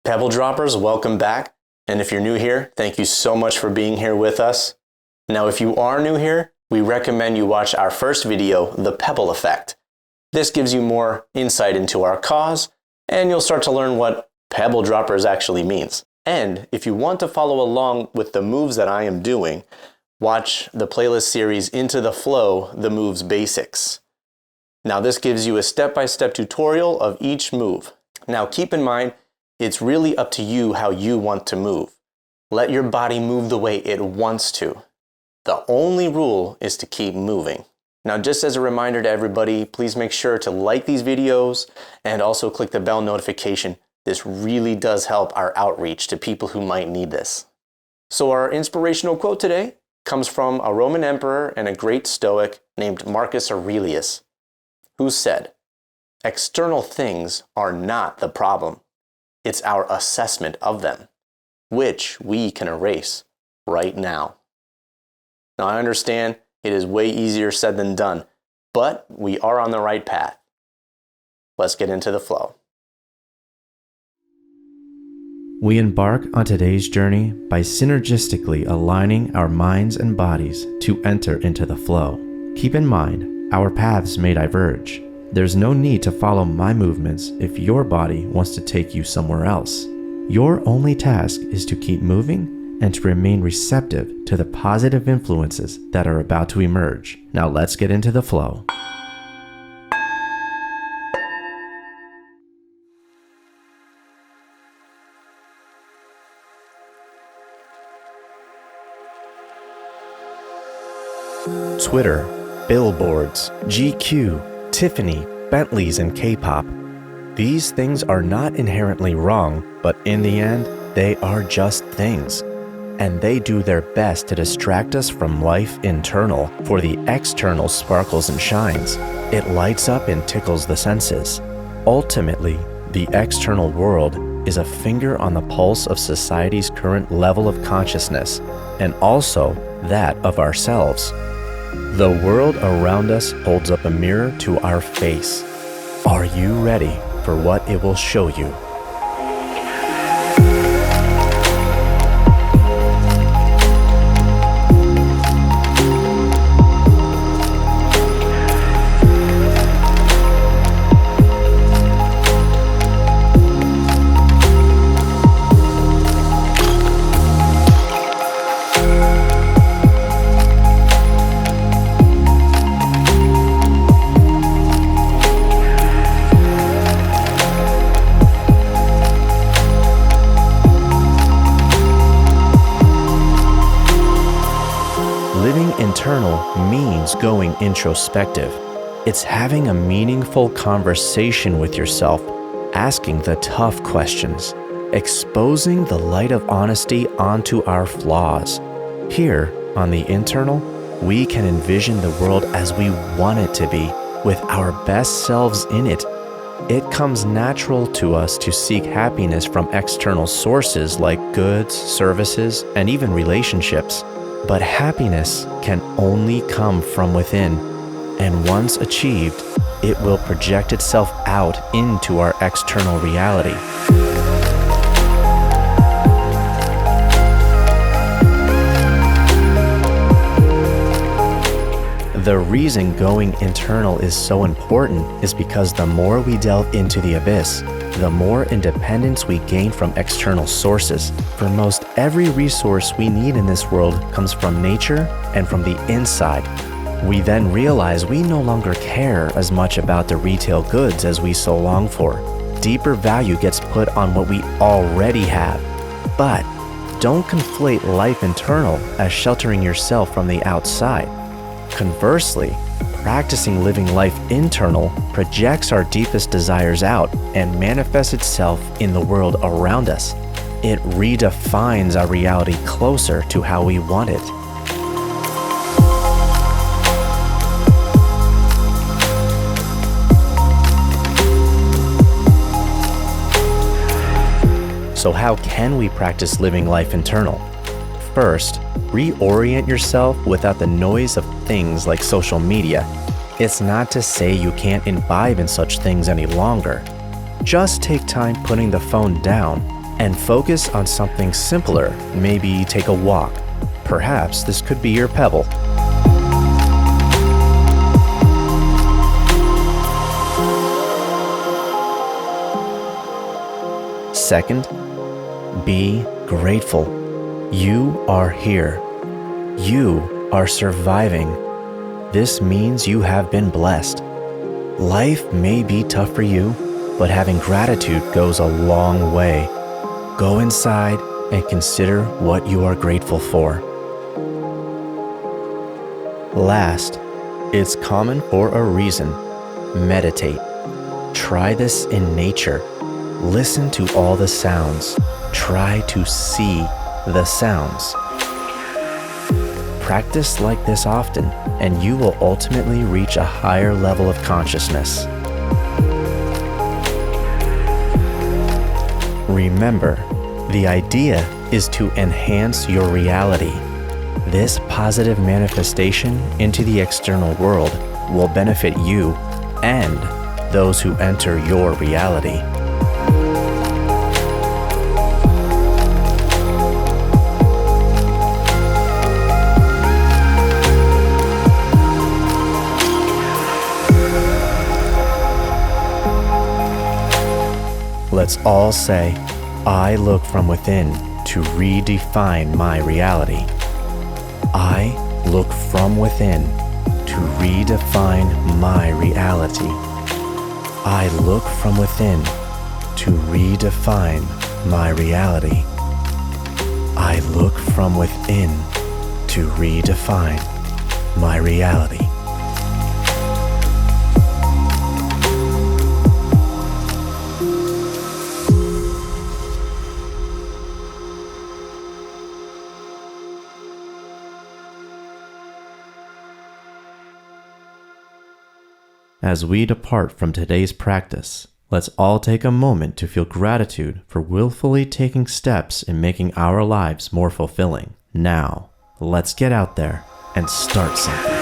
Pebble droppers, welcome back. And if you're new here, thank you so much for being here with us. Now, if you are new here, we recommend you watch our first video, The Pebble Effect. This gives you more insight into our cause, and you'll start to learn what pebble droppers actually means. And if you want to follow along with the moves that I am doing, watch the playlist series Into the Flow, The Moves Basics. Now, this gives you a step-by-step tutorial of each move. Now, keep in mind, it's really up to you how you want to move. Let your body move the way it wants to. The only rule is to keep moving. Now, just as a reminder to everybody, please make sure to like these videos and also click the bell notification. This really does help our outreach to people who might need this. So our inspirational quote today comes from a Roman emperor and a great Stoic named Marcus Aurelius, who said, "External things are not the problem. It's our assessment of them, which we can erase right now." Now, I understand it is way easier said than done, but we are on the right path. Let's get into the flow. We embark on today's journey by synergistically aligning our minds and bodies to enter into the flow. Keep in mind, our paths may diverge. There's no need to follow my movements if your body wants to take you somewhere else. Your only task is to keep moving and to remain receptive to the positive influences that are about to emerge. Now let's get into the flow. Twitter, billboards, GQ, Tiffany, Bentleys, and K-pop. These things are not inherently wrong, but in the end, they are just things. And they do their best to distract us from life internal, for the external sparkles and shines. It lights up and tickles the senses. Ultimately, the external world is a finger on the pulse of society's current level of consciousness, and also that of ourselves. The world around us holds up a mirror to our face. Are you ready for what it will show you? Living internal means going introspective. It's having a meaningful conversation with yourself, asking the tough questions, exposing the light of honesty onto our flaws. Here, on the internal, we can envision the world as we want it to be, with our best selves in it. It comes natural to us to seek happiness from external sources like goods, services, and even relationships. But happiness can only come from within, and once achieved, it will project itself out into our external reality. The reason going internal is so important is because the more we delve into the abyss, the more independence we gain from external sources. For most every resource we need in this world comes from nature and from the inside. We then realize we no longer care as much about the retail goods as we so long for. Deeper value gets put on what we already have. But don't conflate life internal as sheltering yourself from the outside. Conversely, practicing living life internal projects our deepest desires out and manifests itself in the world around us. It redefines our reality closer to how we want it. So how can we practice living life internal? First, reorient yourself without the noise of things like social media. It's not to say you can't imbibe in such things any longer. Just take time putting the phone down, and focus on something simpler. Maybe take a walk. Perhaps this could be your pebble. Second, be grateful. You are here. You are surviving. This means you have been blessed. Life may be tough for you, but having gratitude goes a long way. Go inside and consider what you are grateful for. Last, it's common for a reason. Meditate. Try this in nature. Listen to all the sounds. Try to see the sounds. Practice like this often, and you will ultimately reach a higher level of consciousness. Remember, the idea is to enhance your reality. This positive manifestation into the external world will benefit you and those who enter your reality. Let's all say, I look from within to redefine my reality. I look from within to redefine my reality. I look from within to redefine my reality. I look from within to redefine my reality. As we depart from today's practice, let's all take a moment to feel gratitude for willfully taking steps in making our lives more fulfilling. Now, let's get out there and start something.